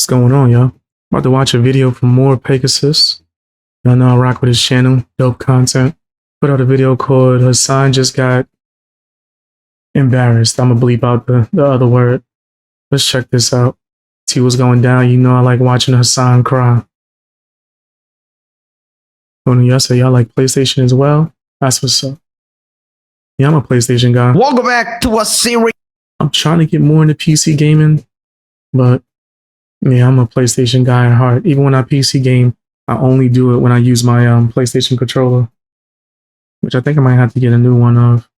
going on, y'all? About to watch a video from More Pegasus. Y'all know I rock with his channel, dope content. Put out a video called Hasan Just Got Embarrassed. I'm gonna bleep out the other word. Let's check this out. See what's going down. You know I like watching Hasan cry. Oh, y'all say y'all like PlayStation as well? That's what's up. Yeah, I'm a PlayStation guy. Welcome back to a series. I'm trying to get more into PC gaming, but yeah, I'm a PlayStation guy at heart. Even when I PC game, I only do it when I use my PlayStation controller, which I think I might have to get a new one of.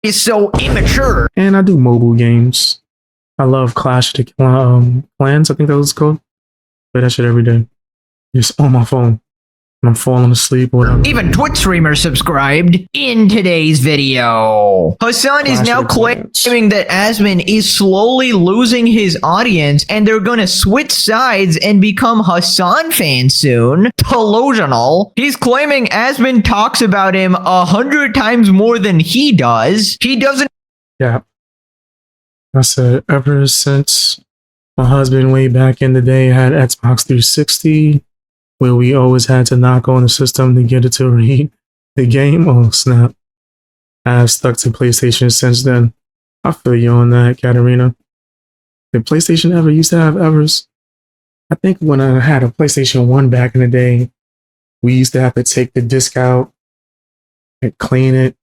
Is so immature. And I do mobile games. I love Clash of the Clans, I think that was called. Play that shit every day. Just on my phone. When I'm falling asleep or whatever. Even Twitch streamers subscribed in today's video. Hasan is now claiming that Asmon is slowly losing his audience and they're gonna switch sides and become Hasan fans soon. Delusional. He's claiming Asmon talks about him 100 times more than he does. He doesn't. Yeah. I said, ever since my husband way back in the day had Xbox 360, where we always had to knock on the system to get it to read the game. Oh, snap. I've stuck to PlayStation since then. I feel you on that, Katarina. Did PlayStation ever used to have errors? I think when I had a PlayStation 1 back in the day, we used to have to take the disc out and clean it.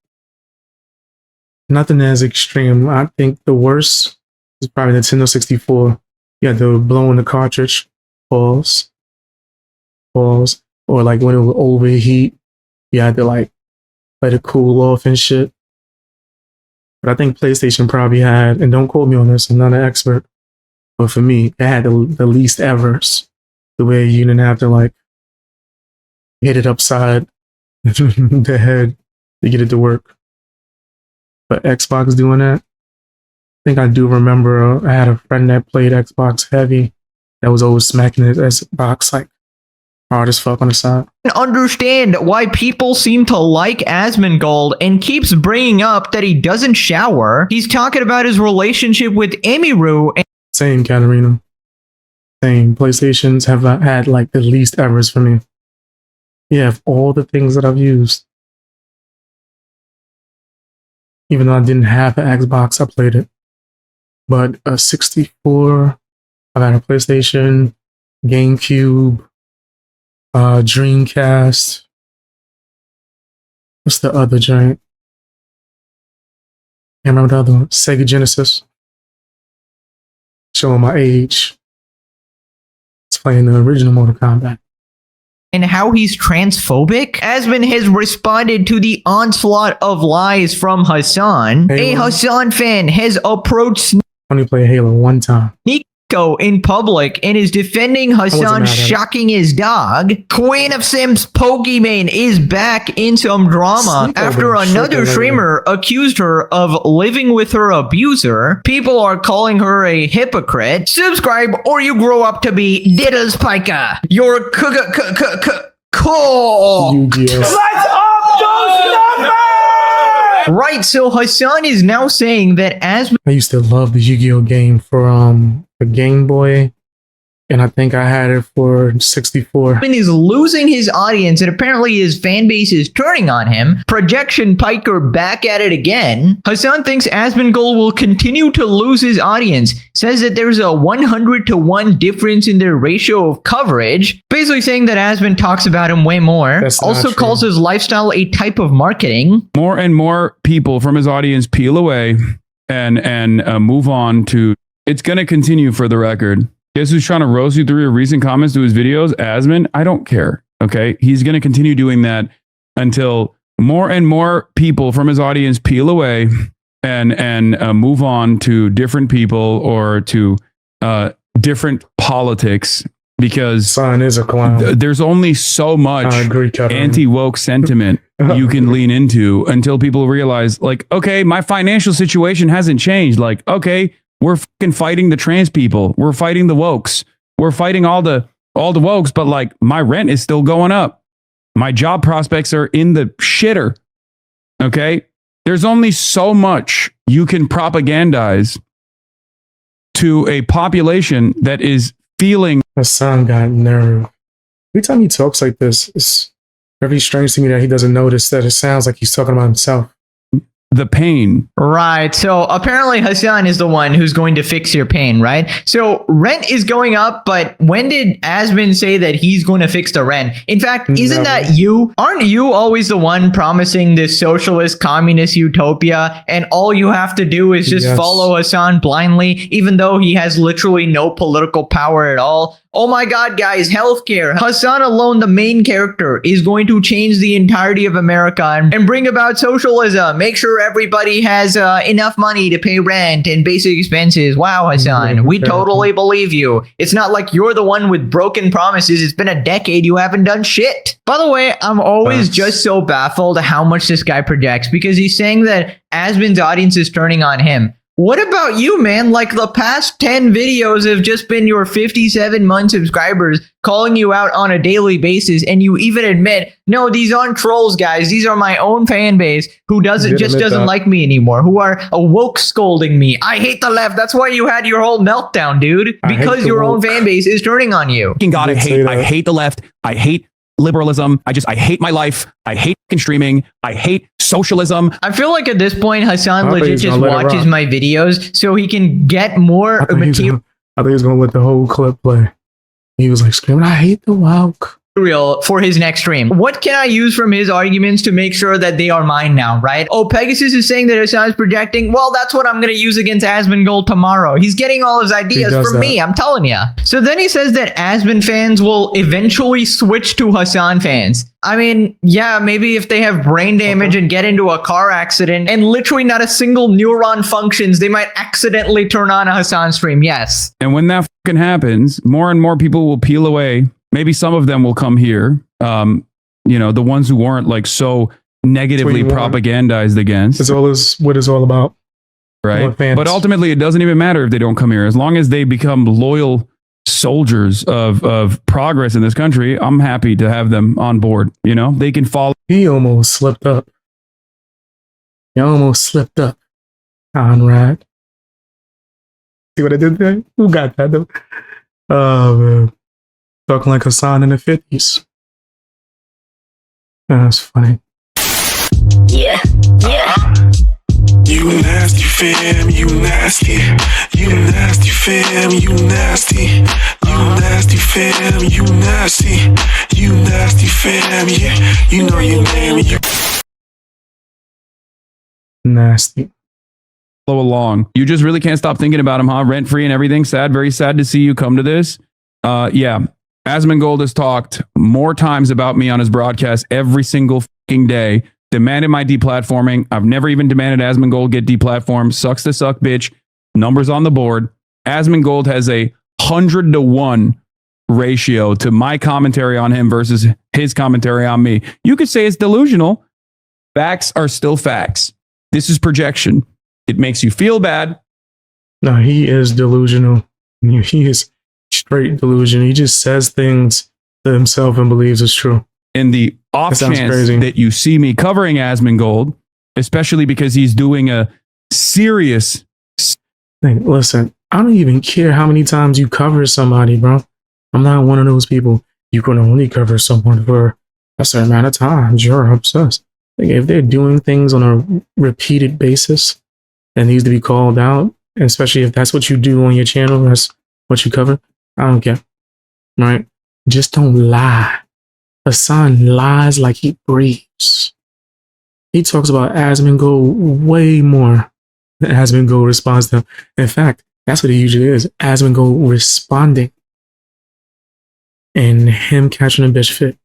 Nothing as extreme. I think the worst is probably Nintendo 64. You had to blow in the cartridge. Pause. Or like when it would overheat, you had to like let it cool off and shit. But I think PlayStation probably had, and don't quote me on this, I'm not an expert, but for me, it had the least errors. The way you didn't have to like hit it upside the head to get it to work. But Xbox doing that, I think I do remember I had a friend that played Xbox heavy that was always smacking his Xbox like hard as fuck on the side. Understand why people seem to like Asmongold and keeps bringing up that he doesn't shower. He's talking about his relationship with Emiru. Same, Katarina. Same. PlayStations have had like the least errors for me. Yeah, of all the things that I've used. Even though I didn't have an Xbox, I played it. But a 64, I've had a PlayStation, GameCube, Dreamcast. What's the other giant? Can't remember the other one. Sega Genesis. Showing my age. It's playing the original Mortal Kombat. And how he's transphobic? Asmon has responded to the onslaught of lies from Hasan. A Hasan fan has approached Only play Halo one time. Nico in public and is defending Hasan shocking his dog. Queen of Sims Pokimane is back in some drama after another streamer accused her of living with her abuser. People are calling her a hypocrite. Subscribe or you grow up to be Diddles Pika. You're cool. Let's up those numbers! Right, so Hasan is now saying that Asmon... I used to love the Yu-Gi-Oh game for the Game Boy, and I think I had it for 64. Is losing his audience, and apparently his fan base is turning on him. Projection Piker back at it again. Hasan thinks Asmongold will continue to lose his audience. Says that there's a 100-to-1 difference in their ratio of coverage. Basically saying that Asmon talks about him way more. Also calls his lifestyle a type of marketing. More and more people from his audience peel away and move on to... It's going to continue for the record. Guess who's trying to roast you through your recent comments to his videos? Asmon? I don't care. Okay. He's going to continue doing that until more and more people from his audience peel away and move on to different people or to different politics, because Son is a clown. There's only so much anti-woke sentiment you can lean into until people realize, like, okay, my financial situation hasn't changed. Like, okay, we're fucking fighting the trans people. We're fighting the wokes. We're fighting all the wokes, but like my rent is still going up. My job prospects are in the shitter. Okay? There's only so much you can propagandize to a population that is feeling. Hasan got nerve. Every time he talks like this, it's very strange to me that he doesn't notice that it sounds like he's talking about himself. The pain. Right. So apparently Hasan is the one who's going to fix your pain, right? So rent is going up, but when did Asmon say that he's going to fix the rent? In fact, isn't that you? Aren't you always the one promising this socialist, communist utopia? And all you have to do is just follow Hasan blindly, even though he has literally no political power at all. Oh my God, guys, healthcare. Hasan alone, the main character, is going to change the entirety of America and bring about socialism. Make sure everybody has enough money to pay rent and basic expenses. Wow, Hasan, we totally believe you. It's not like you're the one with broken promises. It's been a decade. You haven't done shit. By the way, I'm always just so baffled at how much this guy projects because he's saying that Asmon's audience is turning on him. What about you, man? Like the past 10 videos have just been your 57 month subscribers calling you out on a daily basis. And you even admit, no, these aren't trolls, guys. These are my own fan base who doesn't like me anymore, who are woke scolding me. I hate the left. That's why you had your whole meltdown, dude, because your own fan base is turning on you. God, I hate the left. I hate liberalism. I hate my life. I hate streaming. I hate socialism. I feel like at this point, Hasan legit just watches my videos so he can get more material. I think he was going to let the whole clip play. He was like screaming, I hate the woke. For his next stream. What can I use from his arguments to make sure that they are mine now, right? Oh, Pegasus is saying that Hasan is projecting. Well, that's what I'm going to use against Asmongold tomorrow. He's getting all his ideas from me, I'm telling you. So then he says that Asmon fans will eventually switch to Hasan fans. I mean, yeah, maybe if they have brain damage and get into a car accident and literally not a single neuron functions, they might accidentally turn on a Hasan stream, yes. And when that fucking happens, more and more people will peel away. Maybe some of them will come here. The ones who weren't like so negatively propagandized against. It's all what it's all about. Right. But ultimately, it doesn't even matter if they don't come here. As long as they become loyal soldiers of progress in this country, I'm happy to have them on board. You know, they can follow. He almost slipped up. Conrad. See what I did there? Who got that though? Oh, man. Talking like Hasan in the 50s. That's funny. Yeah. You nasty fam, you nasty. You nasty fam, you nasty. You nasty fam, you nasty. You nasty fam, yeah. You know your name. Nasty. Follow along. You just really can't stop thinking about him, huh? Rent free and everything. Sad, very sad to see you come to this. Yeah. Asmongold has talked more times about me on his broadcast every single fucking day. Demanded my deplatforming. I've never even demanded Asmongold get deplatformed. Sucks to suck, bitch. Numbers on the board. Asmongold has a 100-to-1 ratio to my commentary on him versus his commentary on me. You could say it's delusional. Facts are still facts. This is projection. It makes you feel bad. No, he is delusional. He is straight delusion. He just says things to himself and believes it's true. In the off chance that you see me covering Asmongold, especially because he's doing a serious thing. Listen, I don't even care how many times you cover somebody, bro. I'm not one of those people. You can only cover someone for a certain amount of times. You're obsessed. Like, if they're doing things on a repeated basis that needs to be called out, especially if that's what you do on your channel, that's what you cover, I don't care. Right? Just don't lie. Hasan lies like he breathes. He talks about Asmongold way more than Asmongold responds to him. In fact, that's what it usually is. Asmongold responding and him catching a bitch fit.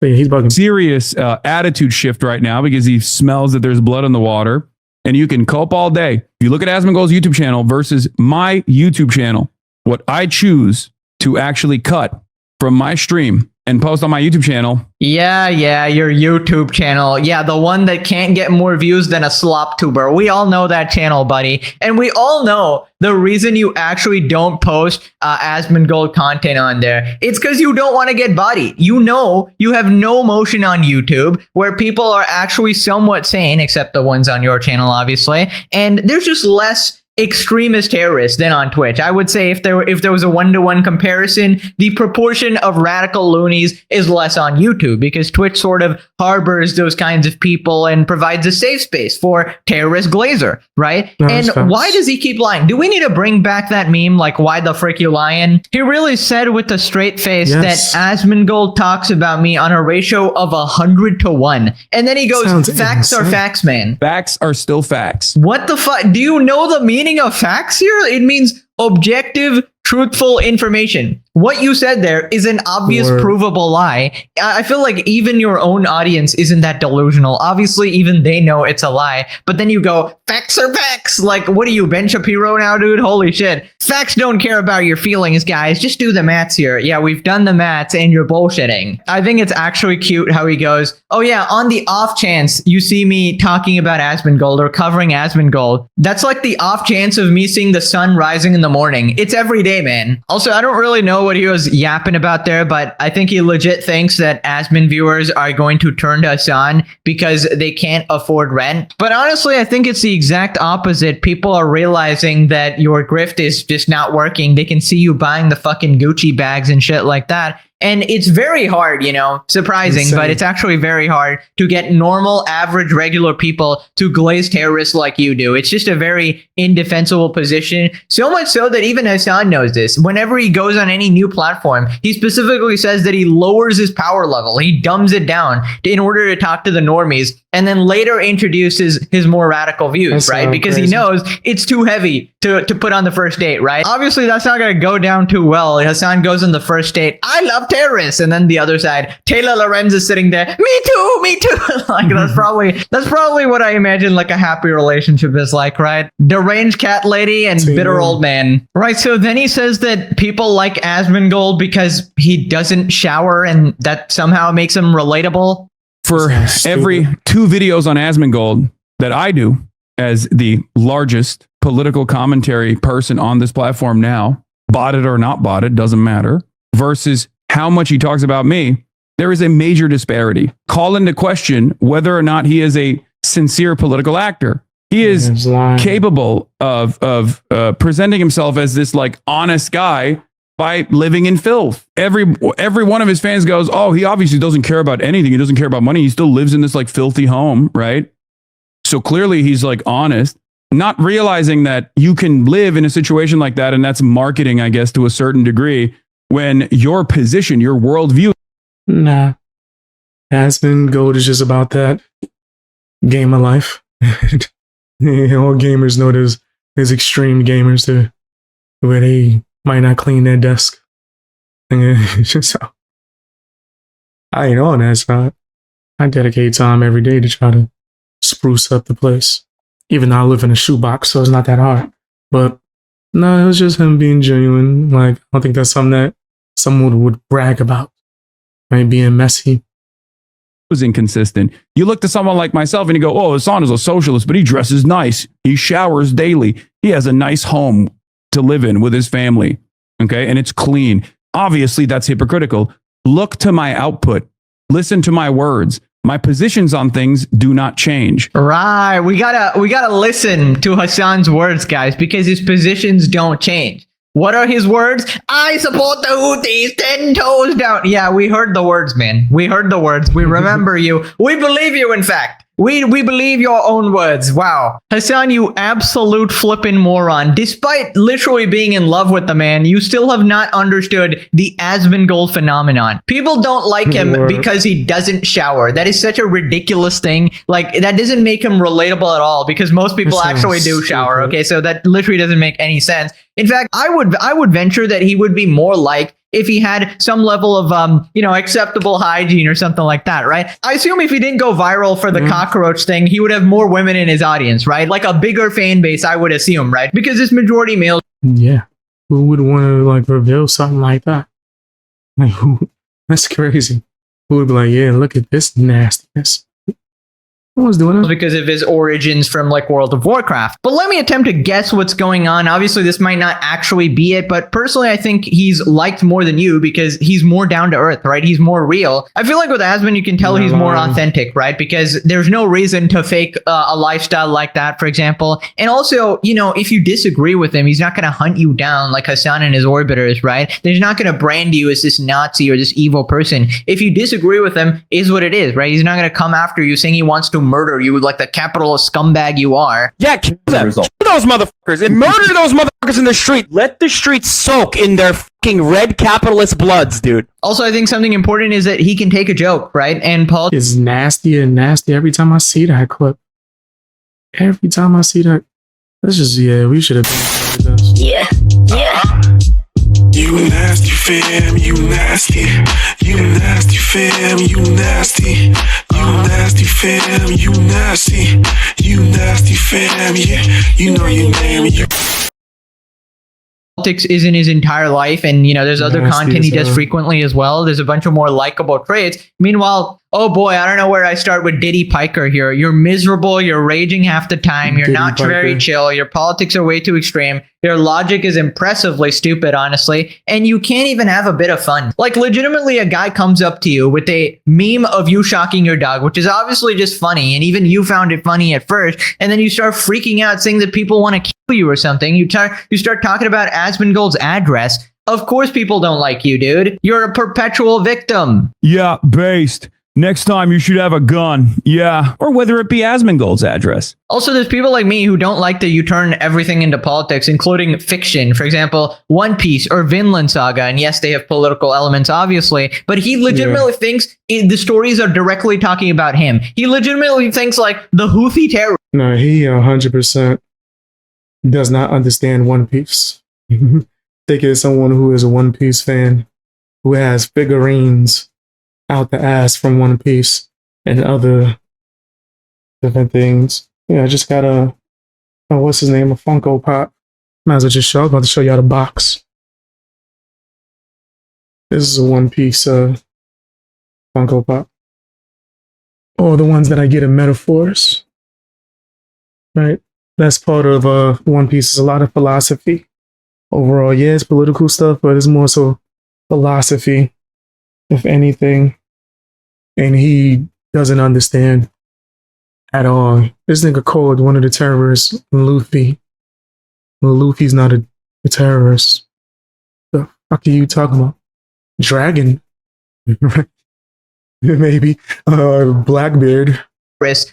But yeah, he's bugging. Serious attitude shift right now because he smells that there's blood in the water. And you can cope all day. If you look at Asmongold's YouTube channel versus my YouTube channel, what I choose to actually cut from my stream and post on my YouTube channel. Yeah, your YouTube channel. Yeah, the one that can't get more views than a slop tuber. We all know that channel, buddy. And we all know the reason you actually don't post Asmongold content on there. It's because you don't want to get bodied. You know you have no motion on YouTube where people are actually somewhat sane, except the ones on your channel, obviously. And there's just less extremist terrorists than on Twitch. I would say if there was a 1-to-1 comparison, the proportion of radical loonies is less on YouTube, because Twitch sort of harbors those kinds of people and provides a safe space for terrorist Glazer, right? And why does he keep lying? Do we need to bring back that meme, like, why the frick you lying? He really said with a straight face that Asmongold talks about me on a ratio of 100-to-1. And then he goes, facts are facts, man. Facts are still facts. What the fuck? Do you know the meaning of facts here? It means objective, truthful information. What you said there is an obvious, provable lie. I feel like even your own audience isn't that delusional. Obviously, even they know it's a lie. But then you go, facts are facts. Like, what are you, Ben Shapiro now, dude? Holy shit. Facts don't care about your feelings, guys. Just do the maths here. Yeah, we've done the maths and you're bullshitting. I think it's actually cute how he goes, oh yeah, on the off chance you see me talking about Asmongold or covering Asmongold, that's like the off chance of me seeing the sun rising in the morning. It's every day, man. Also, I don't really know what he was yapping about there, but I think he legit thinks that Asmon viewers are going to turn to Hasan because they can't afford rent. But honestly, I think it's the exact opposite. People are realizing that your grift is just not working. They can see you buying the fucking Gucci bags and shit like that. And it's very hard, you know, surprising, but it's actually very hard to get normal, average, regular people to glaze terrorists like you do. It's just a very indefensible position. So much so that even Hasan knows this. Whenever he goes on any new platform, he specifically says that he lowers his power level. He dumbs it down in order to talk to the normies, and then later introduces his more radical views, right? Because he knows it's too heavy to put on the first date, right? Obviously, that's not going to go down too well. Hasan goes on the first date, I love terrorists, and then the other side, Taylor Lorenz is sitting there, me too. Like, that's probably what I imagine like a happy relationship is like, right? Deranged cat lady and bitter old man. Right, so then he says that people like Asmongold because he doesn't shower, and that somehow makes him relatable. For every 2 videos on Asmongold that I do as the largest political commentary person on this platform now, botted or not botted, doesn't matter, versus how much he talks about me, there is a major disparity. Call into question whether or not he is a sincere political actor. He is capable of presenting himself as this like honest guy by living in filth. Every one of his fans goes, oh, he obviously doesn't care about anything. He doesn't care about money. He still lives in this like filthy home, right? So clearly he's like honest, not realizing that you can live in a situation like that. And that's marketing, I guess, to a certain degree, when your position, your worldview. Nah. Asmongold is just about that game of life. All gamers know there's extreme gamers there where they might not clean their desk. So, I ain't on that side. I dedicate time every day to try to spruce up the place. Even though I live in a shoebox, so it's not that hard. But no, it was just him being genuine. Like, I don't think that's something that someone would brag about. Right? Being messy. Was inconsistent. You look to someone like myself and you go, oh, Hasan is a socialist, but he dresses nice. He showers daily. He has a nice home to live in with his family. Okay. And it's clean. Obviously, that's hypocritical. Look to my output. Listen to my words. My positions on things do not change. Right. We gotta listen to Hasan's words, guys, because his positions don't change. What are his words? I support the Houthis 10 toes down. Yeah, we heard the words, man. We heard the words. We remember you. We believe you, in fact. We believe your own words. Wow. Hasan, you absolute flippin' moron. Despite literally being in love with the man, you still have not understood the Asmongold phenomenon. People don't like him because he doesn't shower. That is such a ridiculous thing. Like, that doesn't make him relatable at all, because most people actually do shower. Okay, so that literally doesn't make any sense. In fact, I would venture that he would be more like if he had some level of, acceptable hygiene or something like that, right? I assume if he didn't go viral for the cockroach thing, he would have more women in his audience, right? Like a bigger fan base, I would assume, right? Because it's majority male. Yeah. Who would want to like reveal something like that? Like, who? That's crazy. Who would be like, yeah, look at this nastiness. No one's doing it. Because of his origins from like World of Warcraft. But let me attempt to guess what's going on. Obviously, this might not actually be it, but personally, I think he's liked more than you because he's more down to earth, right? He's more real. I feel like with Asmon, you can tell he's more authentic, right? Because there's no reason to fake a lifestyle like that, for example. And also, you know, if you disagree with him, he's not going to hunt you down like Hasan and his orbiters, right? He's not going to brand you as this Nazi or this evil person. If you disagree with him, is what it is, right? He's not going to come after you saying he wants to murder you like the capitalist scumbag you are. Yeah, kill them. Kill those motherfuckers and murder those motherfuckers in the street. Let the streets soak in their fucking red capitalist bloods, dude. Also, I think something important is that he can take a joke, right? And Paul It's nasty and nasty every time I see that clip. Every time I see that. That's just, yeah, we should have been this. Yeah. You nasty fam, you nasty. You nasty fam, you nasty. You nasty fam, you nasty. You nasty fam, yeah. You know your name. You politics isn't his entire life, and you know there's other Nasty content he as does hell. frequently as well. There's a bunch of more likable traits. Meanwhile, oh boy, I don't know where I start with Diddy Piker here. You're miserable, you're raging half the time, you're Diddy not Piker. very chill, your politics are way too extreme, your logic is impressively stupid, honestly, and you can't even have a bit of fun. Like legitimately a guy comes up to you with a meme of you shocking your dog, which is obviously just funny, and even you found it funny at first, and then you start freaking out saying that people want to kill you or something. You start talking about Asmongold's address. Of course people don't like you, dude. You're a perpetual victim. Yeah, based. Next time you should have a gun. Yeah. Or whether it be Asmongold's address. Also, there's people like me who don't like that you turn everything into politics, including fiction. For example, One Piece or Vinland Saga. And yes, they have political elements, obviously. But he legitimately thinks the stories are directly talking about him. He legitimately thinks like the Houthi terror. No, he 100% does not understand One Piece. Think it's someone who is a One Piece fan, who has figurines out the ass from One Piece and other different things. Yeah, I just got what's his name? A Funko Pop. Might as well just show. I'm about to show y'all the box. This is a One Piece Funko Pop. Or the ones that I get in metaphors. Right? That's part of One Piece. Is a lot of philosophy. Overall, yeah, it's political stuff, but it's more so philosophy, if anything. And he doesn't understand at all. This nigga called one of the terrorists Luffy. Well, Luffy's not a terrorist. The fuck are you talking about? Dragon? Maybe. Blackbeard.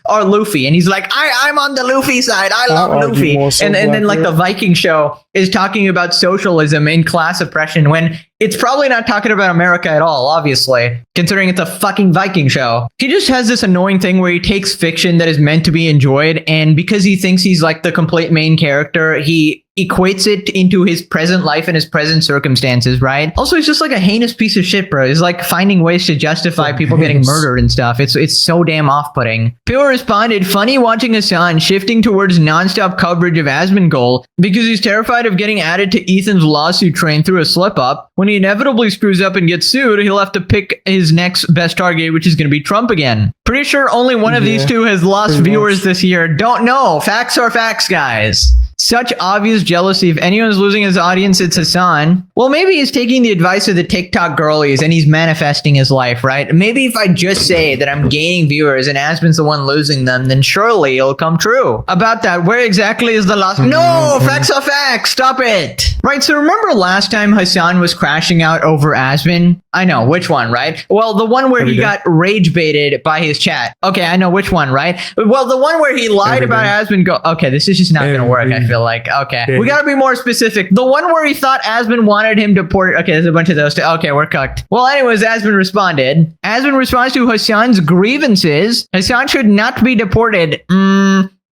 Or Luffy, and he's like, I'm on the Luffy side. I love I'll argue Luffy. more so And then like the Blackbeard. Viking show is talking about socialism and class oppression when it's probably not talking about America at all, obviously, considering it's a fucking Viking show. He just has this annoying thing where he takes fiction that is meant to be enjoyed, and because he thinks he's like the complete main character, he equates it into his present life and his present circumstances, right? Also, he's just like a heinous piece of shit, bro. He's like finding ways to justify people getting heinous. murdered and stuff. It's so damn off-putting. People responded, funny watching Hasan shifting towards nonstop coverage of Asmongold because he's terrified of getting added to Ethan's lawsuit train through a slip-up. When he inevitably screws up and gets sued, he'll have to pick his next best target, which is going to be Trump again. Pretty sure only one of these Yeah, two has lost pretty viewers much. this year. Don't know. Facts are facts, guys. Such obvious jealousy. If anyone's losing his audience, it's Hasan. Well, maybe he's taking the advice of the TikTok girlies and he's manifesting his life, right? Maybe if I just say that I'm gaining viewers and Asmon's the one losing them, then surely it'll come true. About that, where exactly is the loss? No, facts are facts. Stop it. Right, so remember last time Hasan was crashing out over Asmon? I know, which one, right? Well, the one where he Every day. got rage baited by his chat. Okay, I know which one, right? Well, the one where he lied Every about day. Asmon. Okay, this is just not going to work, I Every feel like. Okay, day. we got to be more specific. The one where he thought Asmon wanted him deported. Okay, there's a bunch of those too. Okay, we're cooked. Well, anyways, Asmon responded. Asmon responds to Hasan's grievances. Hasan should not be deported.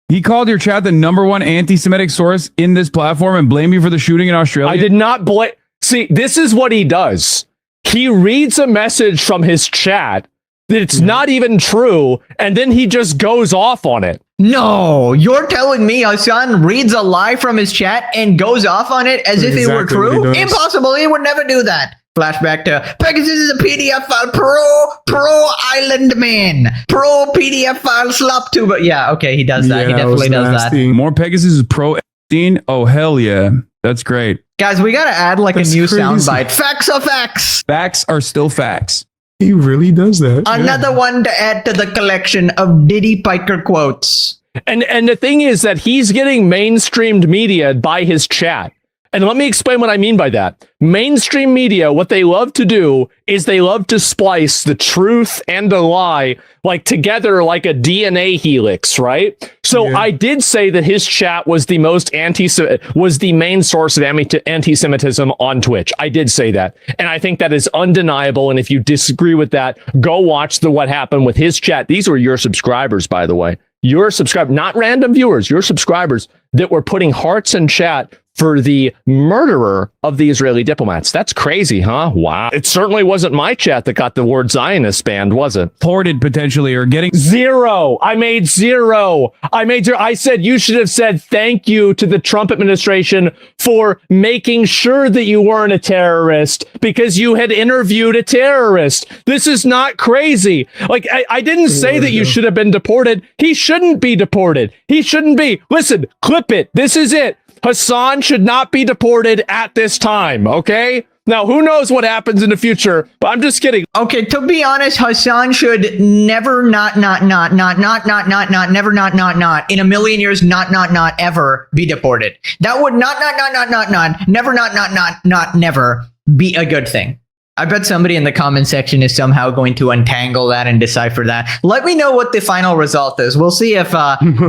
He called your chat the #1 anti-Semitic source in this platform and blamed you for the shooting in Australia. I did not blame. See, this is what he does. He reads a message from his chat that it's not even true, and then he just goes off on it. No, you're telling me Hasan reads a lie from his chat and goes off on it as if it were Exactly what he true? does. Impossible. He would never do that. Flashback to Pegasus is a PDF file pro island man, pro PDF file slop tuber. Yeah, okay, he does that. Yeah, He definitely does that. nasty. More Pegasus is pro Epstein. Oh, hell yeah. That's great. Guys, we gotta add like That's a new crazy. soundbite. Facts are facts. Facts are still facts. He really does that. Another one to add to the collection of Diddy Piker quotes. And the thing is that he's getting mainstreamed media by his chat. And let me explain what I mean by that. Mainstream media, what they love to do is they love to splice the truth and the lie like together like a DNA helix, right? So Yeah. I did say that his chat was the main source of anti-Semitism on Twitch. I did say that. And I think that is undeniable. And if you disagree with that, go watch what happened with his chat. These were your subscribers, by the way. Your subscribers, not random viewers, your subscribers that were putting hearts in chat for the murderer of the Israeli diplomats. That's crazy, huh? Wow. It certainly wasn't my chat that got the word Zionist banned, was it? Ported potentially or getting Zero. I made zero. I said you should have said thank you to the Trump administration for making sure that you weren't a terrorist because you had interviewed a terrorist. This is not crazy. Like, I didn't say that you should have been deported. He shouldn't be deported. He shouldn't be. Listen, clip it. This is it. Hasan should not be deported at this time, okay? Now, who knows what happens in the future, but I'm just kidding. Okay, to be honest, Hasan should never never in a million years not ever be deported. That would never be a good thing. I bet somebody in the comment section is somehow going to untangle that and decipher that. Let me know what the final result is. We'll see if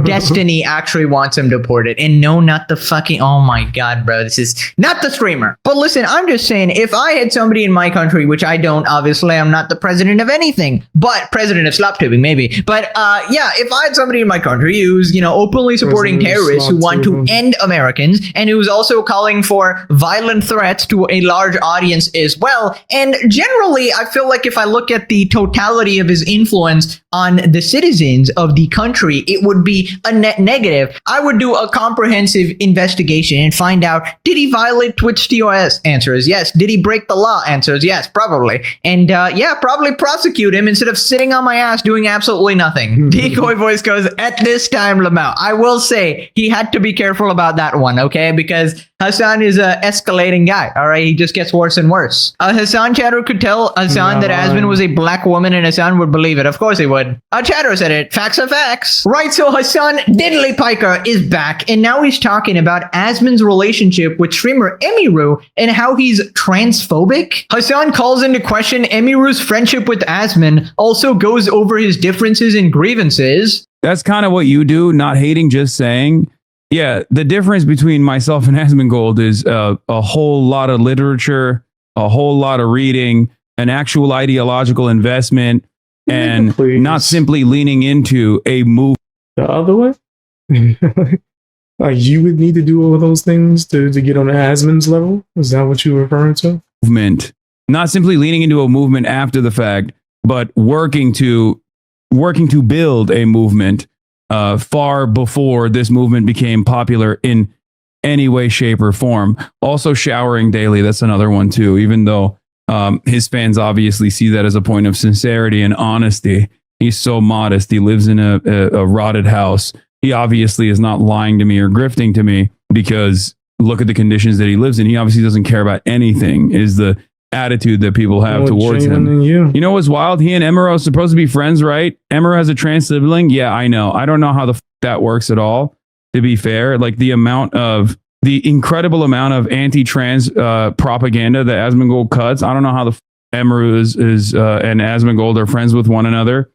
Destiny actually wants him deported. And no, not the fucking... Oh my god, bro. This is not the streamer. But listen, I'm just saying, if I had somebody in my country, which I don't, obviously, I'm not the president of anything, but president of slop tubing, maybe. But yeah, if I had somebody in my country who's, openly supporting terrorists who want to end Americans and who's also calling for violent threats to a large audience as well, and generally, I feel like if I look at the totality of his influence on the citizens of the country, it would be a net negative. I would do a comprehensive investigation and find out, did he violate Twitch TOS? Answer is yes. Did he break the law? Answer is yes, probably. And yeah, probably prosecute him instead of sitting on my ass doing absolutely nothing. Decoy voice goes, at this time, Lamau. I will say he had to be careful about that one, okay? Because Hasan is a escalating guy, all right? He just gets worse and worse. Hasan chatter could tell Hasan that Asmon was a black woman and Hasan would believe it. Of course he would. Chatter said it. Facts are facts. Right, so Hasan Diddley Piker is back, and now he's talking about Asmon's relationship with streamer Emiru and how he's transphobic. Hasan calls into question Emiru's friendship with Asmon, also goes over his differences and grievances. That's kind of what you do, not hating, just saying. Yeah, the difference between myself and Asmongold is a whole lot of literature, a whole lot of reading, an actual ideological investment, and Please. not simply leaning into a The other way? Like you would need to do all of those things to get on Asmon's level? Is that what you were referring to? movement. Not simply leaning into a movement after the fact, but working to build a movement far before this movement became popular in any way, shape, or form. Also showering daily, that's another one too, even though his fans obviously see that as a point of sincerity and honesty. He's so modest. He lives in a rotted house. He obviously is not lying to me or grifting to me, because look at the conditions that he lives in. He obviously doesn't care about anything, is the attitude that people have towards him. You know what's wild? He and Emiru are supposed to be friends, right? Emiru has a trans sibling. Yeah, I know. I don't know how that works at all, to be fair. Like the incredible amount of anti-trans propaganda that Asmongold cuts. I don't know how Emiru and Asmongold are friends with one another,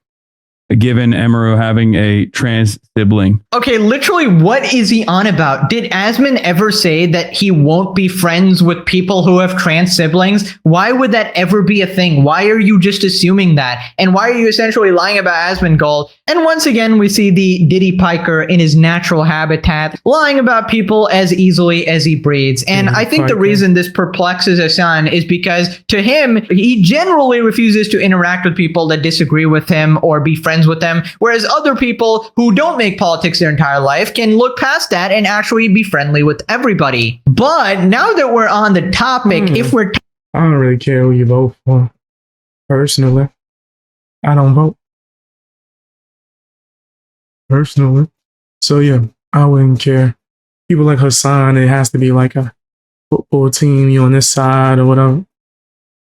given Emiru having a trans sibling. Okay, literally, what is he on about? Did Asmon ever say that he won't be friends with people who have trans siblings? Why would that ever be a thing? Why are you just assuming that? And why are you essentially lying about Asmongold? And once again, we see the Diddy Piker in his natural habitat, lying about people as easily as he breathes. And I think the reason this perplexes Hasan is because to him, he generally refuses to interact with people that disagree with him or be friends with them, whereas other people who don't make politics their entire life can look past that and actually be friendly with everybody. But now that we're on the topic, if we're I don't really care who you vote for. Personally, I don't vote. Personally. So yeah, I wouldn't care. People like Hasan, it has to be like a football team, you on this side or whatever.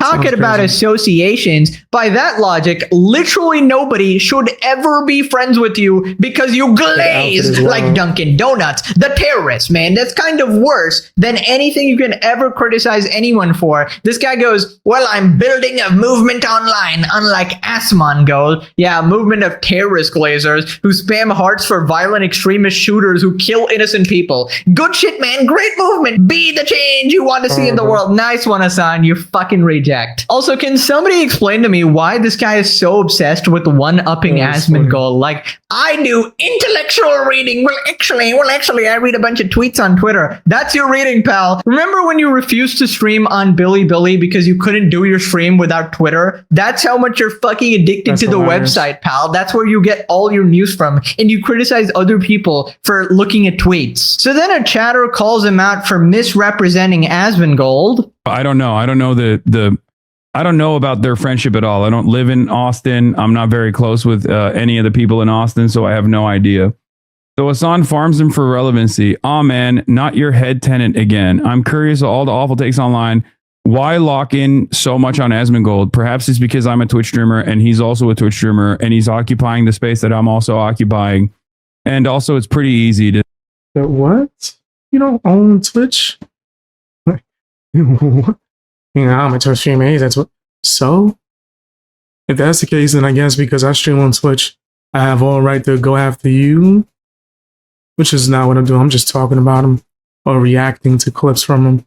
Talking Sounds about crazy. associations, by that logic, literally nobody should ever be friends with you because you glaze as well. like Dunkin' Donuts. The terrorists, man, that's kind of worse than anything you can ever criticize anyone for. This guy goes, well, I'm building a movement online, unlike Asmongold. Yeah, a movement of terrorist glazers who spam hearts for violent extremist shooters who kill innocent people. Good shit, man. Great movement. Be the change you want to see in the world. Nice one, Hasan. You fucking reject. Also, can somebody explain to me why this guy is so obsessed with one-upping Asmongold? Like, I do intellectual reading. Well, actually, I read a bunch of tweets on Twitter. That's your reading, pal. Remember when you refused to stream on Bilibili because you couldn't do your stream without Twitter? That's how much you're fucking addicted That's to the hilarious. website, pal. That's where you get all your news from, and you criticize other people for looking at tweets. So then a chatter calls him out for misrepresenting Asmongold. I don't know. I don't know I don't know about their friendship at all. I don't live in Austin. I'm not very close with any of the people in Austin, so I have no idea. So Hasan farms him for relevancy. Aw, man, not your head tenant again. I'm curious of all the awful takes online. Why lock in so much on Asmongold? Perhaps it's because I'm a Twitch streamer and he's also a Twitch streamer and he's occupying the space that I'm also occupying. And also, it's pretty easy to. But what? You don't own Twitch? What? You know, I'm a Twitch streamer. Hey, that's what. So, if that's the case, then I guess because I stream on Twitch, I have all right to go after you. Which is not what I'm doing. I'm just talking about him or reacting to clips from him.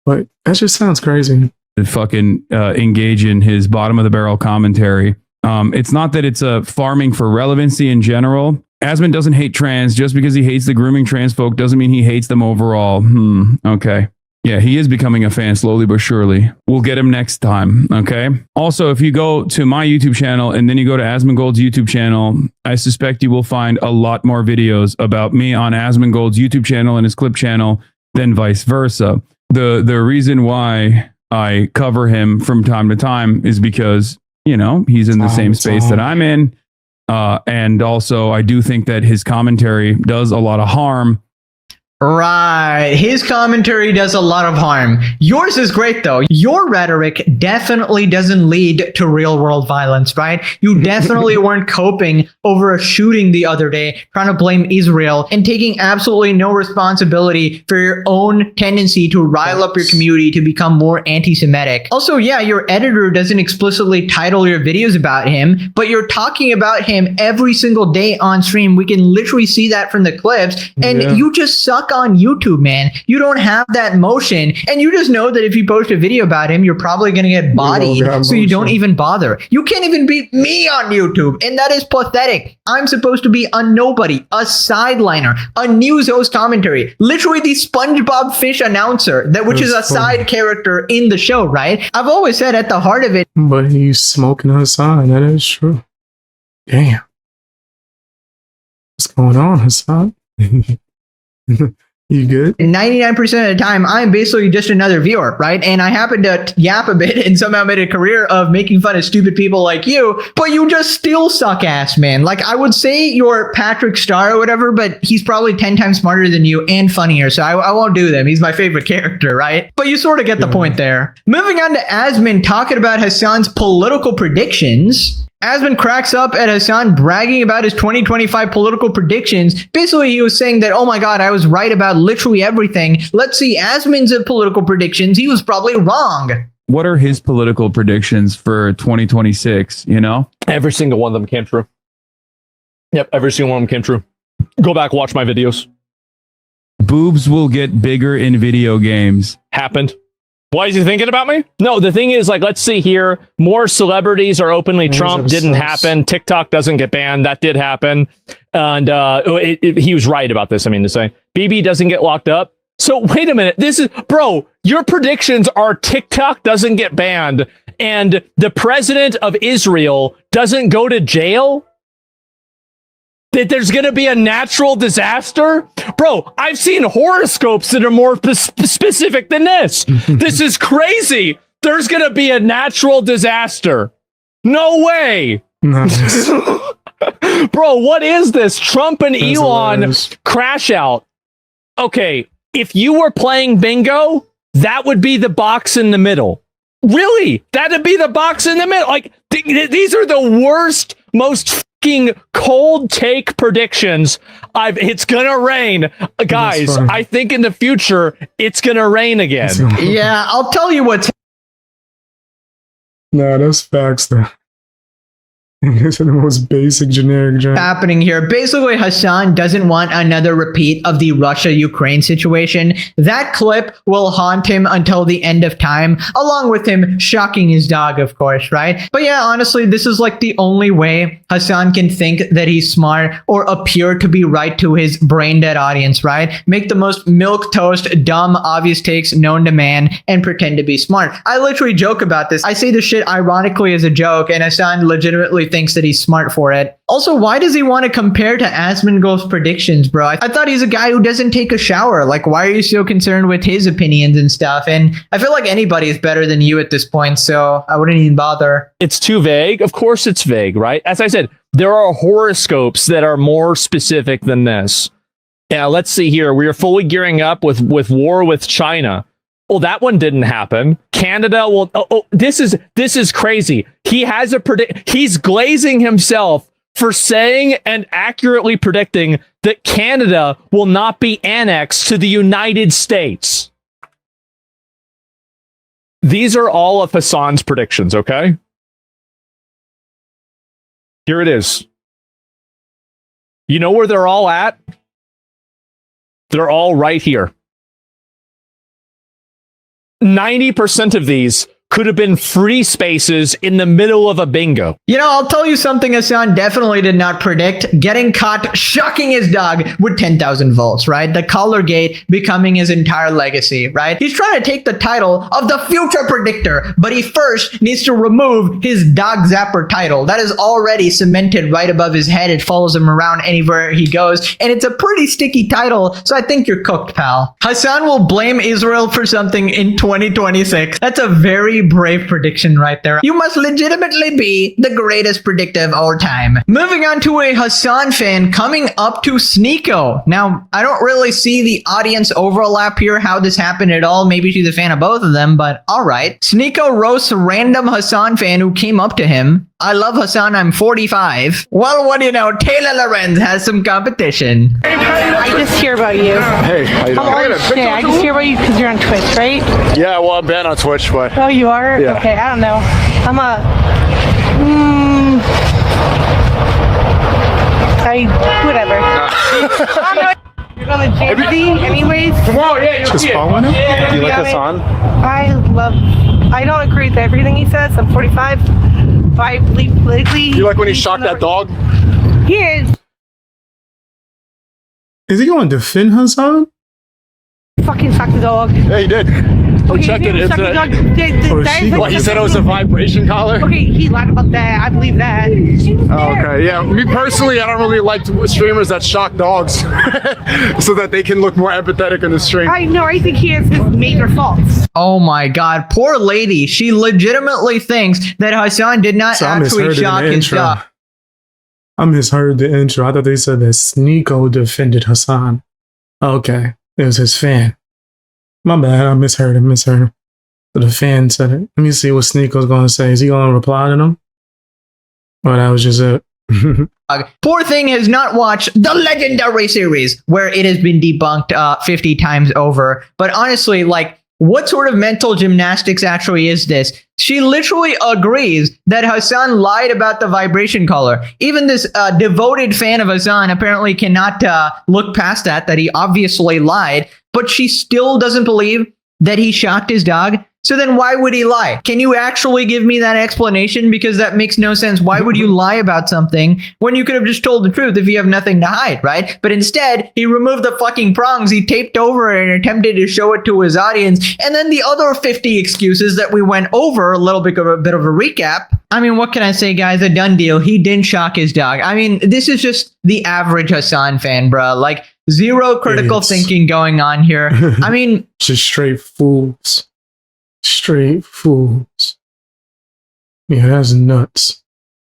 But that just sounds crazy. fucking engage in his bottom of the barrel commentary. It's not that it's a farming for relevancy in general. Asmon doesn't hate trans. Just because he hates the grooming trans folk doesn't mean he hates them overall. Okay. Yeah, he is becoming a fan slowly but surely. We'll get him next time, okay? Also, if you go to my YouTube channel and then you go to Asmongold's YouTube channel, I suspect you will find a lot more videos about me on Asmongold's YouTube channel and his clip channel than vice versa. The reason why I cover him from time to time is because, you know, he's in the same space that I'm in. And also, I do think that his commentary does a lot of harm. Right. His commentary does a lot of harm. Yours is great, though. Your rhetoric definitely doesn't lead to real world violence, right? You definitely weren't coping over a shooting the other day, trying to blame Israel and taking absolutely no responsibility for your own tendency to rile up your community to become more anti-Semitic. Also, yeah, your editor doesn't explicitly title your videos about him, but you're talking about him every single day on stream. We can literally see that from the clips, and you just suck on YouTube, man. You don't have that motion, and you just know that if you post a video about him, you're probably going to get bodied, so you don't even bother. You can't even beat me on YouTube, and that is pathetic. I'm supposed to be a nobody, a sideliner, a news host commentary, literally the SpongeBob Fish announcer, which is a side character in the show, right? I've always said at the heart of it. But he's smoking Hasan. That is true. Damn. What's going on, Hasan? You good? 99% of the time, I'm basically just another viewer, right? And I happen to yap a bit and somehow made a career of making fun of stupid people like you, but you just still suck ass, man. Like, I would say you're Patrick Star or whatever, but he's probably 10 times smarter than you and funnier, so I won't do them. He's my favorite character, right? But you sort of get the point there. Moving on to Asmon talking about Hasan's political predictions. Asmon cracks up at Hasan bragging about his 2025 political predictions. Basically, he was saying that, oh my god, I was right about literally everything. Let's see Asmon's political predictions. He was probably wrong. What are his political predictions for 2026, you know? Every single one of them came true. Yep, every single one of them came true. Go back, watch my videos. Boobs will get bigger in video games. Happened. Why is he thinking about me? No, the thing is, like, let's see here. More celebrities are openly Trump. Didn't happen. TikTok doesn't get banned. That did happen. And he was right about this. I mean to say, BB doesn't get locked up. So wait a minute. This is, bro, your predictions are TikTok doesn't get banned and the president of Israel doesn't go to jail? That there's going to be a natural disaster? Bro, I've seen horoscopes that are more specific than this. This is crazy. there's going to be a natural disaster. No way. Nice. Bro, what is this? Trump and That's Elon hilarious. crash out. Okay, if you were playing bingo, that would be the box in the middle. Really? That'd be the box in the middle. Like, these are the worst, most fucking cold take predictions. It's gonna rain. Guys, fine. I think in the future, it's gonna rain again. Yeah, I'll tell you what's Nah, that's facts though. It's the most basic generic joke. happening here. Basically, Hasan doesn't want another repeat of the Russia-Ukraine situation. That clip will haunt him until the end of time, along with him shocking his dog, of course, right? But yeah, honestly, this is like the only way Hasan can think that he's smart or appear to be right to his brain-dead audience, right? Make the most milquetoast, dumb, obvious takes known to man and pretend to be smart. I literally joke about this. I say this shit ironically as a joke, and Hasan legitimately thinks that he's smart for it. Also, why does he want to compare to Asmongold's predictions, bro? I thought he's a guy who doesn't take a shower. Like, why are you so concerned with his opinions and stuff? And I feel like anybody is better than you at this point, so I wouldn't even bother. It's too vague. Of course it's vague, right? As I said, there are horoscopes that are more specific than this. Yeah, let's see here. We are fully gearing up with war with China. Oh, that one didn't happen. Canada will. This is crazy. He has he's glazing himself for saying and accurately predicting that Canada will not be annexed to the United States. These are all of Hasan's predictions, okay? Here it is. You know where they're all at? They're all right here. 90% of these could have been free spaces in the middle of a bingo. You know, I'll tell you something Hasan definitely did not predict. Getting caught shocking his dog with 10,000 volts, right? The collar gate becoming his entire legacy, right? He's trying to take the title of the future predictor, but he first needs to remove his dog zapper title. That is already cemented right above his head. It follows him around anywhere he goes, and it's a pretty sticky title, so I think you're cooked, pal. Hasan will blame Israel for something in 2026. That's a very brave prediction right there. You must legitimately be the greatest predictor of all time. Moving on to a Hasan fan coming up to Sneeko. Now, I don't really see the audience overlap here, how this happened at all. Maybe she's a fan of both of them, but alright. Sneeko roasts a random Hasan fan who came up to him. I love Hasan, I'm 45. Well, what do you know, Taylor Lorenz has some competition. I just hear about you. Hey, how you doing? Oh, shit. I just hear about you because you're on Twitch, right? Yeah, well, I'm banned on Twitch, but Oh, you are? Yeah. Okay, I don't know. I'm a... whatever. I don't know. You're going to Jay-Z anyways? Just following him? do you like Hasan? I don't agree with everything he says. I'm 45. But I believe politically... You like when he shocked that dog? He is. Is he going to defend Hasan? Fucking suck the dog. Yeah, he did. Okay, check he it. didn't It's suck the a, dog. Or That she- is like what, he said it was a vibration collar? Okay, he lied about that. I believe that. Oh, okay, yeah. Me personally, I don't really like streamers that shock dogs so that they can look more empathetic in the stream. I know. I think he has his major faults. Oh my god, poor lady. She legitimately thinks that Hasan did not So I actually misheard it in shock the his intro. dog. I misheard the intro. I thought they said that Sneeko defended Hasan. Okay, it was his fan. My bad, I misheard him. So the fan said it. Let me see what Sneeko's going to say. Is he going to reply to them? Or that was just it? Poor thing has not watched the legendary series where it has been debunked 50 times over. But honestly, like, what sort of mental gymnastics actually is this? She literally agrees that Hasan lied about the vibration collar. Even this devoted fan of Hasan apparently cannot look past that he obviously lied, but she still doesn't believe that he shocked his dog. So then why would he lie? Can you actually give me that explanation? Because that makes no sense. Why would you lie about something when you could have just told the truth if you have nothing to hide, right? But instead, he removed the fucking prongs, he taped over it and attempted to show it to his audience. And then the other 50 excuses that we went over, a little bit of a recap. I mean, what can I say, guys? A done deal. He didn't shock his dog. I mean, this is just the average Hasan fan, bro. Like, zero critical Idiots. thinking going on here. I mean, Just straight fools. Straight fools. Yeah, that's nuts.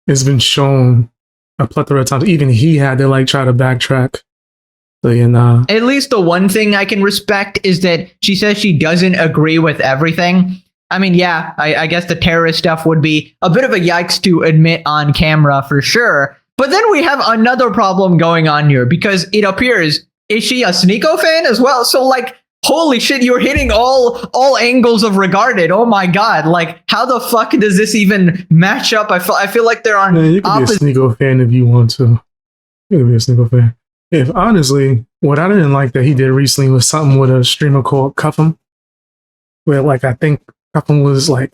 It's been shown a plethora of times. Even he had to like try to backtrack. So, you know. At least the one thing I can respect is that she says she doesn't agree with everything. I mean, yeah, I guess the terrorist stuff would be a bit of a yikes to admit on camera for sure. But then we have another problem going on here because it appears, is she a Sneeko fan as well? So like, holy shit, you're hitting all angles of regarded. Oh my god, like how the fuck does this even match up? I feel like they're on Man, you can opposite. be a Sneeko fan if you want to. You can be a Sneeko fan. If honestly, what I didn't like that he did recently was something with a streamer called Cuff'em, where like I think Cuff'em was like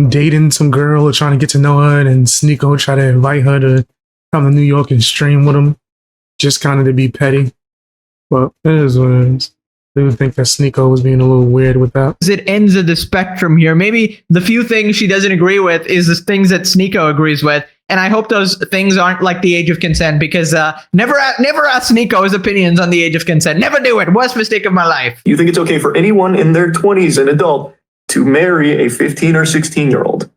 dating some girl or trying to get to know her, and Sneeko tried to invite her to come to New York and stream with him, just kind of to be petty. But it is what it is. I do think that Sneeko was being a little weird with that. It ends of the spectrum here. Maybe the few things she doesn't agree with is the things that Sneeko agrees with. And I hope those things aren't like the age of consent, because never ask Sneeko his opinions on the age of consent. Never do it. Worst mistake of my life. You think it's okay for anyone in their 20s, an adult, to marry a 15 or 16-year-old?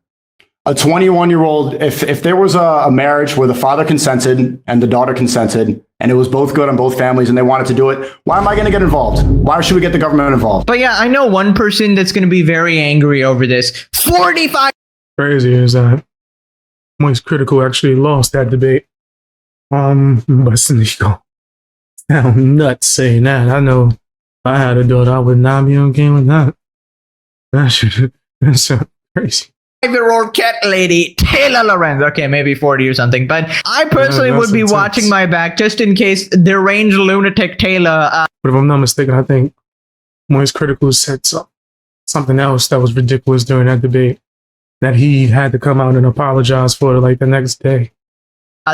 A 21-year-old, if there was a marriage where the father consented and the daughter consented, and it was both good on both families and they wanted to do it, why am I going to get involved? Why should we get the government involved? But yeah, I know one person that's going to be very angry over this. 45. Crazy is that Moist Critical actually lost that debate. But Sneeko sound nuts saying that. I know if I had a daughter, I would not be okay with that. That sounds crazy. 5-year-old cat lady, Taylor Lorenz. Okay, maybe 40 or something. But I personally would be watching my back just in case deranged lunatic Taylor. But if I'm not mistaken, I think Moist Critical said something else that was ridiculous during that debate that he had to come out and apologize for like the next day.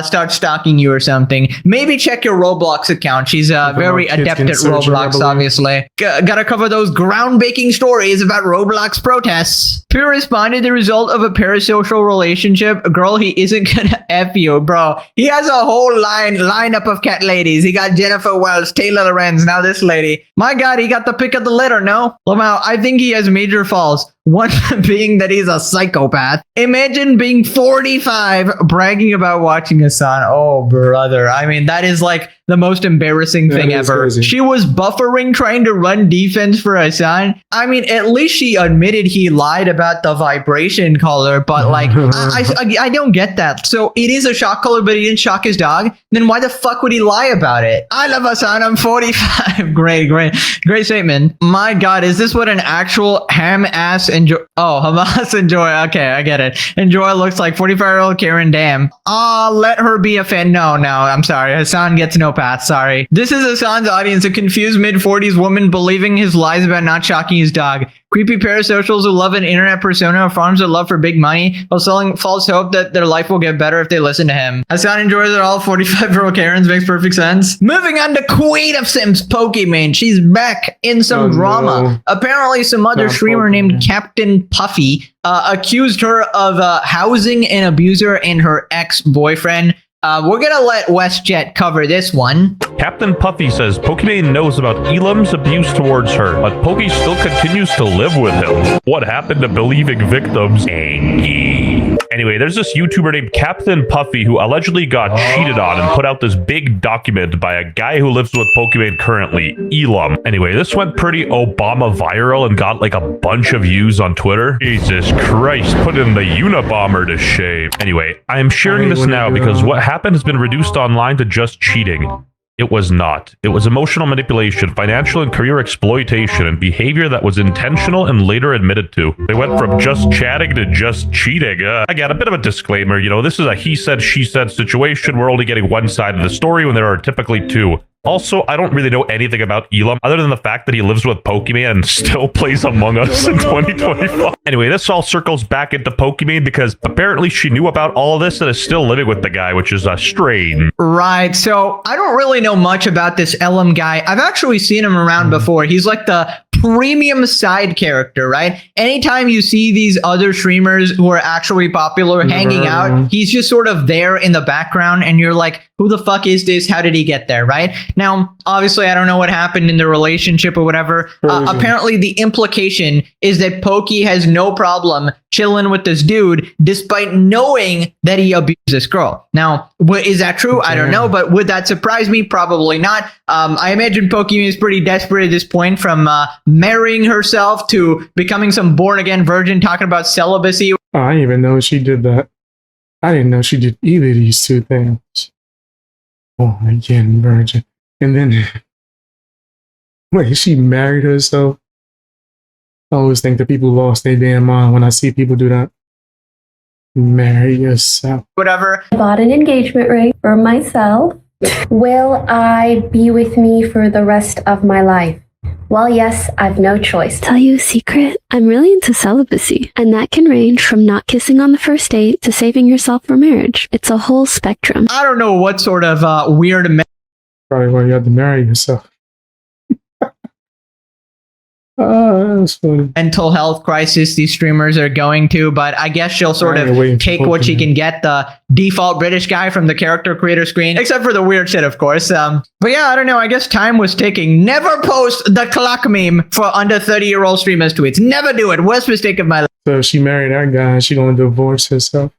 Start stalking you or something. Maybe check your Roblox account. She's very adept at Roblox, obviously. Gotta cover those groundbreaking stories about Roblox protests. Pure responded the result of a parasocial relationship. Girl, he isn't gonna F you, bro. He has a whole lineup of cat ladies. He got Jennifer Wells, Taylor Lorenz, now this lady. My god, he got the pick of the litter, no? Lamau, I think he has major faults. One being that he's a psychopath. Imagine being 45 bragging about watching Hasan. Oh, brother. I mean, that is like the most embarrassing thing ever. Crazy. She was buffering trying to run defense for Hasan. I mean, at least she admitted he lied about the vibration color, but like, I don't get that. So it is a shock color, but he didn't shock his dog. Then why the fuck would he lie about it? I love Hasan. I'm 45. Great statement. My God, is this what an actual ham-ass enjoy? Oh, Hamas enjoy. Okay, I get it. Enjoy looks like 45-year-old Karen. Damn. Let her be a fan. No, I'm sorry. Hasan gets no path. Sorry. This is Hasan's audience, a confused mid-40s woman believing his lies about not shocking his dog. Creepy parasocials who love an internet persona, farms their love for big money while selling false hope that their life will get better if they listen to him. Hasan enjoys it all. 45-year-old Karens makes perfect sense. Moving on to Queen of Sims, Pokimane. She's back in some drama. No. Apparently, some other streamer named Captain Puffy accused her of housing an abuser and her ex-boyfriend. We're gonna let WestJet cover this one. Captain Puffy says Pokimane knows about Elam's abuse towards her, but Poki still continues to live with him. What happened to believing victims? Angie. Anyway, there's this YouTuber named Captain Puffy who allegedly got cheated on and put out this big document by a guy who lives with Pokimane currently, Elam. Anyway, this went pretty Obama viral and got like a bunch of views on Twitter. Jesus Christ, putting the Unabomber to shame. Anyway, I am sharing this now because what happened has been reduced online to just cheating. It was not. It was emotional manipulation, financial and career exploitation, and behavior that was intentional and later admitted to. They went from just chatting to just cheating. Again, a bit of a disclaimer, you know, this is a he said, she said situation. We're only getting one side of the story when there are typically two. Also, I don't really know anything about Elam other than the fact that he lives with Pokimane and still plays Among Us in 2025. Anyway, this all circles back into Pokimane because apparently she knew about all of this and is still living with the guy, which is strange. Right. So I don't really know much about this Elam guy. I've actually seen him around before. He's like the premium side character, right? Anytime you see these other streamers who are actually popular hanging out, he's just sort of there in the background and you're like, who the fuck is this? How did he get there, right? Now, obviously, I don't know what happened in the relationship or whatever. Apparently, the implication is that Pokey has no problem chilling with this dude despite knowing that he abused this girl. Now, is that true? I don't know, but would that surprise me? Probably not. I imagine Pokimane is pretty desperate at this point, from marrying herself to becoming some born-again virgin talking about celibacy. Oh, I didn't even know she did that. I didn't know she did either of these two things. Born again virgin. And then, wait, she married herself? I always think that people lost their damn mind when I see people do that. Marry yourself. Whatever. I bought an engagement ring for myself. Will I be with me for the rest of my life? Well, yes, I've no choice. Tell you a secret, I'm really into celibacy, and that can range from not kissing on the first date to saving yourself for marriage. It's a whole spectrum. I don't know what sort of weird Probably why you have to marry yourself. That's funny. mental health crisis these streamers are going to, but I guess she'll sort of take what she can get, the default British guy from the character creator screen, except for the weird shit, of course. But yeah, I don't know. I guess time was ticking. Never post the clock meme for under 30-year-old streamers tweets. Never do it. Worst mistake of my life. So if she married that guy, she gonna divorce herself.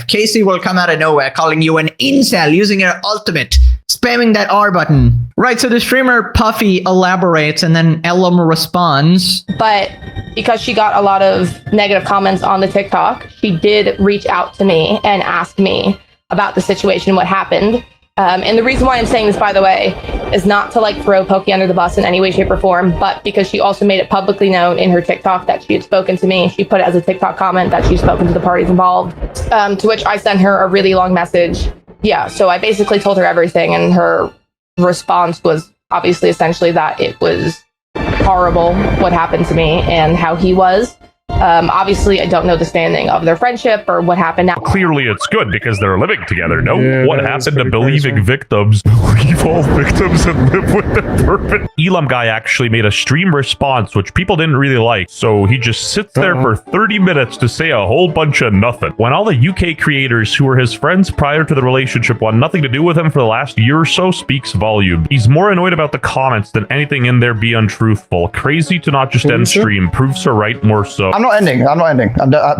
Casey will come out of nowhere calling you an incel using her ultimate, spamming that R button. Right, so the streamer Puffy elaborates and then Ellum responds. But because she got a lot of negative comments on the TikTok, she did reach out to me and ask me about the situation, what happened. And the reason why I'm saying this, by the way, is not to like throw Pokey under the bus in any way, shape, or form, but because she also made it publicly known in her TikTok that she had spoken to me. She put it as a TikTok comment that she's spoken to the parties involved, to which I sent her a really long message. Yeah, so I basically told her everything, and her response was obviously essentially that it was horrible what happened to me and how he was. Obviously, I don't know the standing of their friendship or what happened now. Clearly, it's good because they're living together. No, Yeah, what that is happened to pretty believing crazy. victims believe all victims and live with their perfect? Elam guy actually made a stream response, which people didn't really like. So he just sits there for 30 minutes to say a whole bunch of nothing. When all the UK creators who were his friends prior to the relationship want nothing to do with him for the last year or so speaks volume. He's more annoyed about the comments than anything in there be untruthful. Crazy to not just end stream. Proves her right more so. I'm not ending. I'm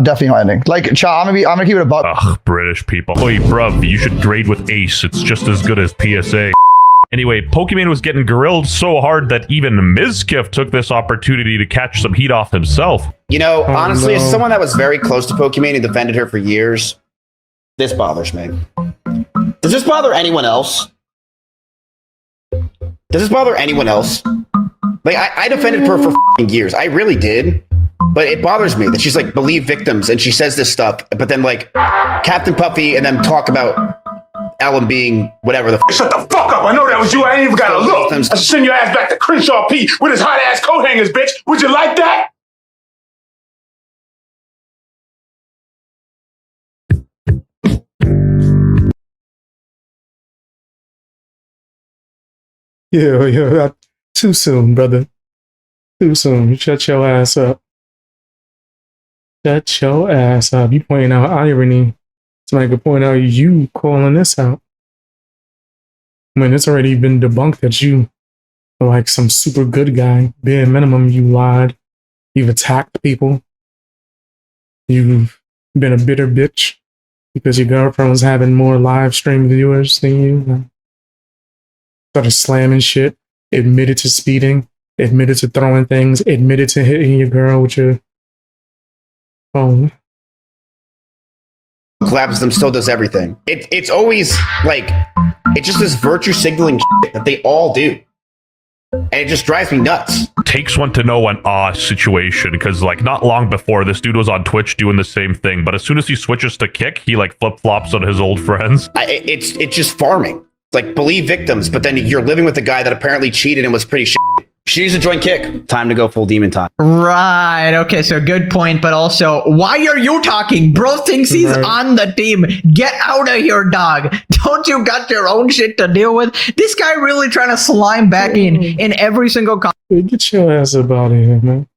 definitely not ending. Like, I'm gonna keep it a buck. Ugh, British people. Oi, bruv, you should grade with Ace. It's just as good as PSA. Anyway, Pokimane was getting grilled so hard that even Mizkif took this opportunity to catch some heat off himself. You know, honestly, as someone that was very close to Pokimane and defended her for years, this bothers me. Does this bother anyone else? Does this bother anyone else? Like, I defended her for years. I really did. But it bothers me that she's like, believe victims, and she says this stuff, but then like Captain Puffy and then talk about Ellen being whatever the Shut the fuck up. I know that was you. I ain't even got to look. I should send your ass back to Crenshaw P with his hot ass coat hangers, bitch. Would you like that? Yeah, too soon, brother. Too soon. Shut your ass up. Shut your ass up. You pointing out irony. Somebody could point out you calling this out. I mean, it's already been debunked that you are like some super good guy. Bare minimum, you lied. You've attacked people. You've been a bitter bitch because your girlfriend was having more live stream viewers than you. Started slamming shit. Admitted to speeding. Admitted to throwing things. Admitted to hitting your girl with your phone. collabs them, still does everything. It's always like, it's just this virtue signaling shit that they all do. And it just drives me nuts. Takes one to know an situation, because like not long before, this dude was on Twitch doing the same thing, but as soon as he switches to Kick, he like flip-flops on his old friends. It's just farming. Like, believe victims, but then you're living with a guy that apparently cheated and was pretty shit. She used to join Kick. Time to go full demon time. Right. Okay. So good point. But also, why are you talking? Bro thinks he's on the team. Get out of here, dog. Don't you got your own shit to deal with? This guy really trying to slime back in every single get your ass up out of here, man.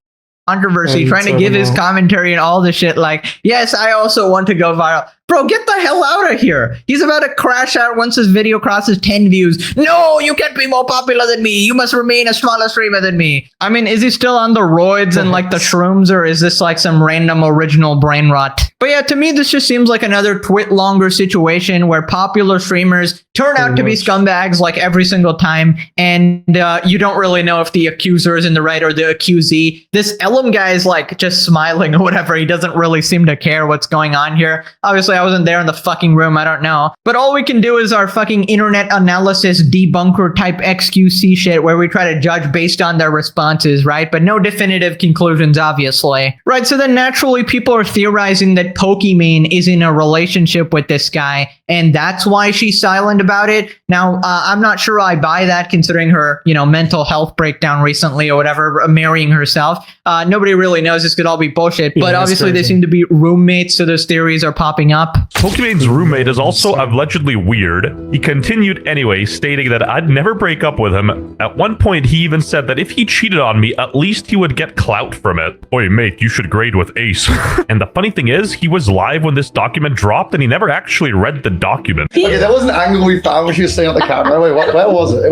Controversy, trying to give his commentary and all the shit. Like, yes, I also want to go viral. Bro, get the hell out of here. He's about to crash out once his video crosses 10 views. No, you can't be more popular than me. You must remain a smaller streamer than me. I mean, is he still on the roids and like the shrooms, or is this like some random original brain rot? But yeah, to me, this just seems like another twit longer situation where popular streamers turn out to be scumbags like every single time. And you don't really know if the accuser is in the right or the accusee. This Elam guy is like just smiling or whatever. He doesn't really seem to care what's going on here. Obviously, I wasn't there in the fucking room. I don't know. But all we can do is our fucking internet analysis debunker type XQC shit where we try to judge based on their responses, right? But no definitive conclusions, obviously. Right, so then naturally people are theorizing that Pokimane is in a relationship with this guy, and that's why she's silent about it. Now, I'm not sure I buy that considering her, you know, mental health breakdown recently or whatever, marrying herself. Nobody really knows. This could all be bullshit, but obviously they seem to be roommates, so those theories are popping up. Pokimane's roommate is also allegedly weird. He continued anyway, stating that I'd never break up with him. At one point, he even said that if he cheated on me, at least he would get clout from it. Oi, mate, you should grade with ace. And the funny thing is, he was live when this document dropped, and he never actually read the document. Okay, that was an angle we found when she was sitting on the camera. Wait, where was it?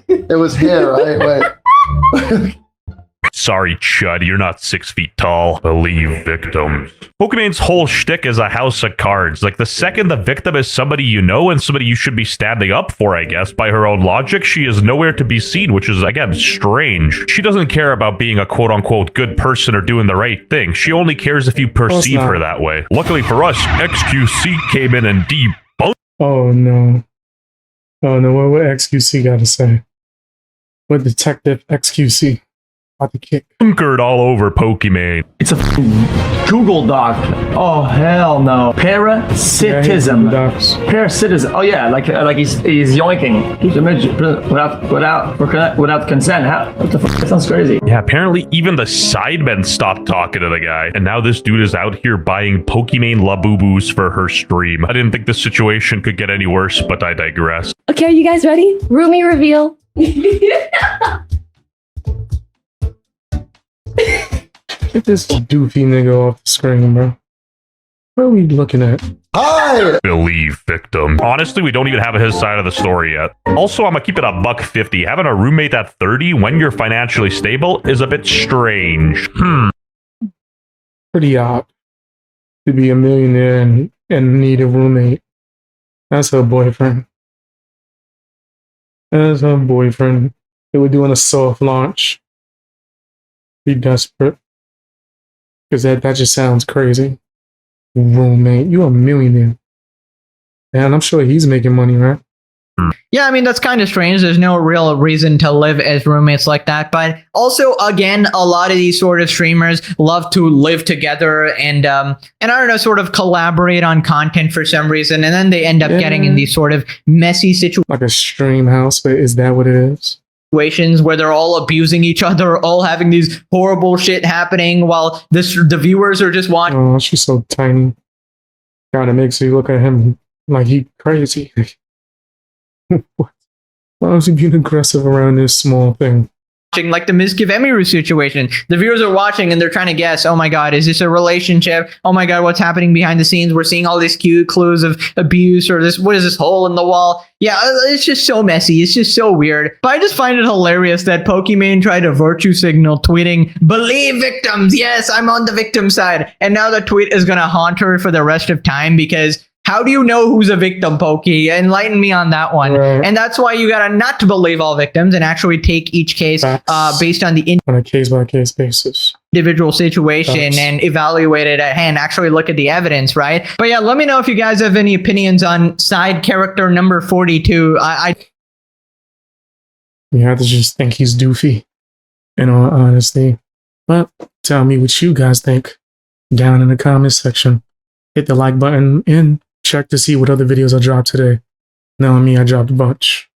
It was here, right? Wait. Sorry, Chud, you're not 6 feet tall. Believe victims. Pokimane's whole shtick is a house of cards. Like, the second the victim is somebody you know and somebody you should be standing up for, I guess, by her own logic, she is nowhere to be seen, which is, again, strange. She doesn't care about being a quote-unquote good person or doing the right thing. She only cares if you perceive her that way. Luckily for us, XQC came in and debunked. Oh, no. Oh, no. What XQC got to say? What Detective XQC? About to kick. Bunkered all over Pokimane. It's a Google Doc. Oh hell no! Parasitism. Parasitism. Oh yeah, like he's yoinking without consent. What the fuck? That sounds crazy. Yeah, apparently even the sidemen stopped talking to the guy, and now this dude is out here buying Pokimane Labubus for her stream. I didn't think this situation could get any worse, but I digress. Okay, are you guys ready? Roomie reveal. Get this doofy nigga off the screen, bro. What are we looking at? Hi! Believe victim. Honestly, we don't even have his side of the story yet. Also, I'm gonna keep it a $150. Having a roommate at 30 when you're financially stable is a bit strange. Pretty odd to be a millionaire and need a roommate. That's her boyfriend. That's her boyfriend. They were doing a soft launch. Be desperate. Because that just sounds crazy. Roommate. You a millionaire. And I'm sure he's making money, right? Yeah, I mean, that's kind of strange. There's no real reason to live as roommates like that. But also, again, a lot of these sort of streamers love to live together and I don't know, sort of collaborate on content for some reason. And then they end up getting in these sort of messy situations. Like a stream house, but is that what it is? Situations where they're all abusing each other, all having these horrible shit happening while the viewers are just watching. Oh, she's so tiny. Kind of makes you look at him like he crazy. Why is he being aggressive around this small thing? Like the Mizkiv Emiru situation. The viewers are watching and they're trying to guess, oh my god, is this a relationship? Oh my god, what's happening behind the scenes? We're seeing all these cute clues of abuse or this, what is this hole in the wall? Yeah, it's just so messy. It's just so weird. But I just find it hilarious that Pokimane tried to virtue signal tweeting, believe victims. Yes, I'm on the victim side. And now the tweet is going to haunt her for the rest of time because how do you know who's a victim, Pokey? Enlighten me on that one. Right. And that's why you gotta not to believe all victims and actually take each case based on the on a case-by-case basis. Individual situation and evaluate it at hand. Actually look at the evidence, right? But yeah, let me know if you guys have any opinions on side character number 42. You have to just think he's doofy, in all honesty. But tell me what you guys think down in the comments section. Hit the like button and check to see what other videos I dropped today. Knowing me, I dropped a bunch.